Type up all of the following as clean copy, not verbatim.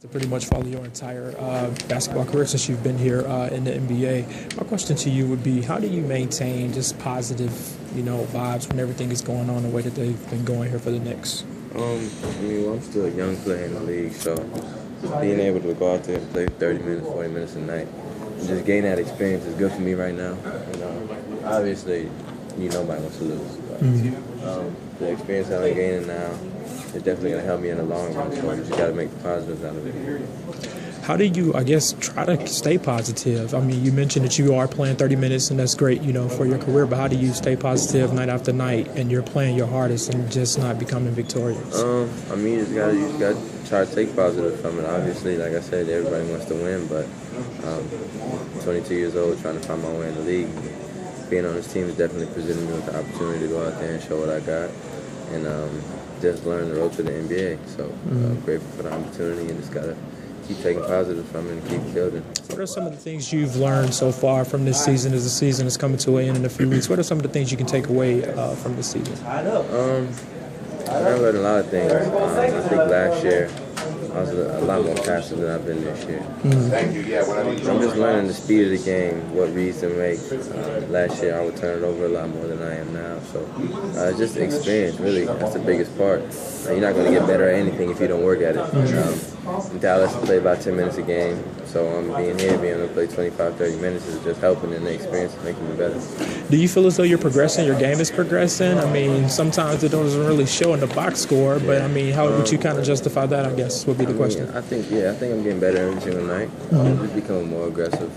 To pretty much follow your entire basketball career since you've been here in the NBA. My question to you would be, how do you maintain just positive, vibes when everything is going on the way that they've been going here for the Knicks? I'm still a young player in the league, so being able to go out there and play 30 minutes, 40 minutes a night, and just gain that experience is good for me right now. Obviously, nobody wants to lose, but the experience that I'm gaining now is definitely going to help me in the long run, so you just got to make the positives out of it. How do you, try to stay positive? You mentioned that you are playing 30 minutes, and that's great, for your career, but how do you stay positive night after night, and you're playing your hardest and just not becoming victorious? You just got to try to take positive from it. Obviously, like I said, everybody wants to win, but I'm 22 years old, trying to find my way in the league. Being on this team has definitely presented me with the opportunity to go out there and show what I got, and just learn the road to the NBA. So grateful for the opportunity, and just got to keep taking positives from it and keep building. What are some of the things you've learned so far from this season as the season is coming to an end in a few weeks? What are some of the things you can take away from this season? I learned a lot of things. I think last year I was a lot more passive than I've been this year. I'm just learning the speed of the game, what reads to make. Last year I would turn it over a lot more than I am now. So just experience, really, that's the biggest part. You're not going to get better at anything if you don't work at it. In Dallas, I play about 10 minutes a game. So being able to play 25, 30 minutes is just helping, and the experience is making me better. Do you feel as though you're progressing, your game is progressing? Sometimes it doesn't really show in the box score, but how would you kind of justify that, I guess, would be the question. I think I'm getting better every single night. I'm just becoming more aggressive.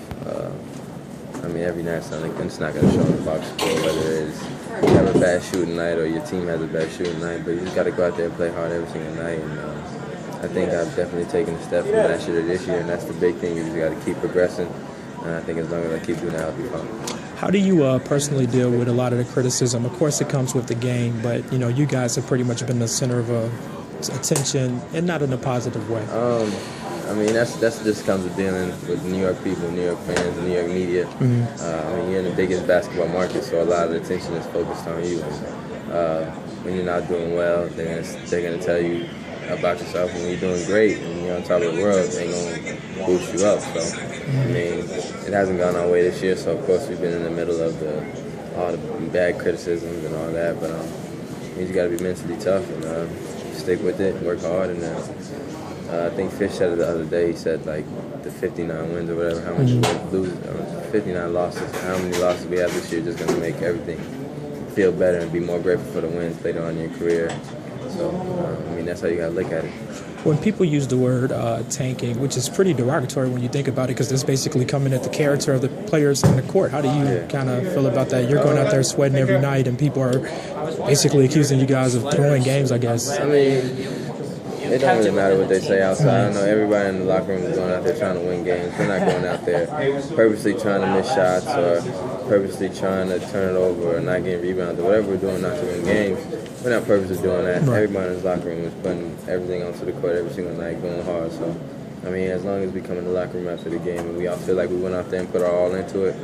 Every night it's not going to show in the box score, whether it's you have a bad shooting night or your team has a bad shooting night, but you just got to go out there and play hard every single night. And I think I've definitely taken a step from last year to this year, and that's the big thing. You just got to keep progressing, and I think as long as I keep doing that, I'll be fine. How do you personally deal with a lot of the criticism? Of course, it comes with the game, but you guys have pretty much been the center of attention, and not in a positive way. That's just comes with dealing with New York people, New York fans, New York media. You're in the biggest basketball market, so a lot of the attention is focused on you. When you're not doing well, they're gonna tell you about yourself. And when you're doing great and you're on top of the world, they're gonna boost you up. So it hasn't gone our way this year. So of course we've been in the middle of all the bad criticisms and all that. But you just gotta be mentally tough and stick with it, work hard, and I think Fish said it the other day. He said the 59 wins or whatever, how much we lose, 59 losses, how many losses we have this year, just gonna make everything feel better and be more grateful for the wins later on in your career. So that's how you gotta look at it. When people use the word tanking, which is pretty derogatory when you think about it, because it's basically coming at the character of the players in the court. How do you kind of feel about that? You're going out there sweating every night, and people are basically accusing you guys of throwing games, I guess. It don't really matter what they say outside. I know everybody in the locker room is going out there trying to win games. We're not going out there purposely trying to miss shots or purposely trying to turn it over or not getting rebounds or whatever we're doing not to win games. We're not purposely doing that. Right. Everybody in this locker room is putting everything onto the court every single night, going hard. So, as long as we come in the locker room after the game and we all feel like we went out there and put our all into it,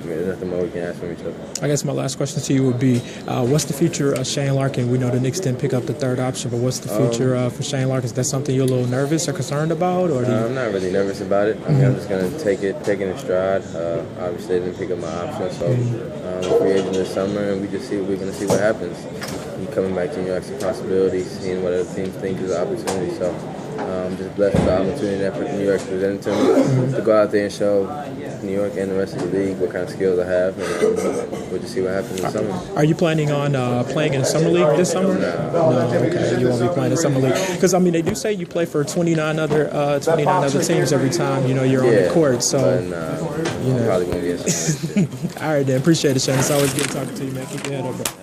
there's nothing more we can ask from each other. I guess my last question to you would be, what's the future of Shane Larkin? We know the Knicks didn't pick up the third option, but what's the future for Shane Larkin? Is that something you're a little nervous or concerned about? Or I'm not really nervous about it. I'm just going to take it in stride. Obviously, they didn't pick up my option, so I'm free agent this summer, and we're going to see what happens. Coming back to New York's a possibility, seeing what other teams think is an opportunity. So I'm just blessed with the opportunity that New York presented to me to go out there and show New York and the rest of the league what kind of skills I have, and we'll just see what happens in the summer. Are you planning on playing in the summer league this summer? No, okay. You won't be playing in the summer league because they do say you play for 29 other teams every time you're on the court. So but, probably won't be in summer. All right, then. Appreciate it, Shane. It's always good talking to you, man. Keep your head up, bro.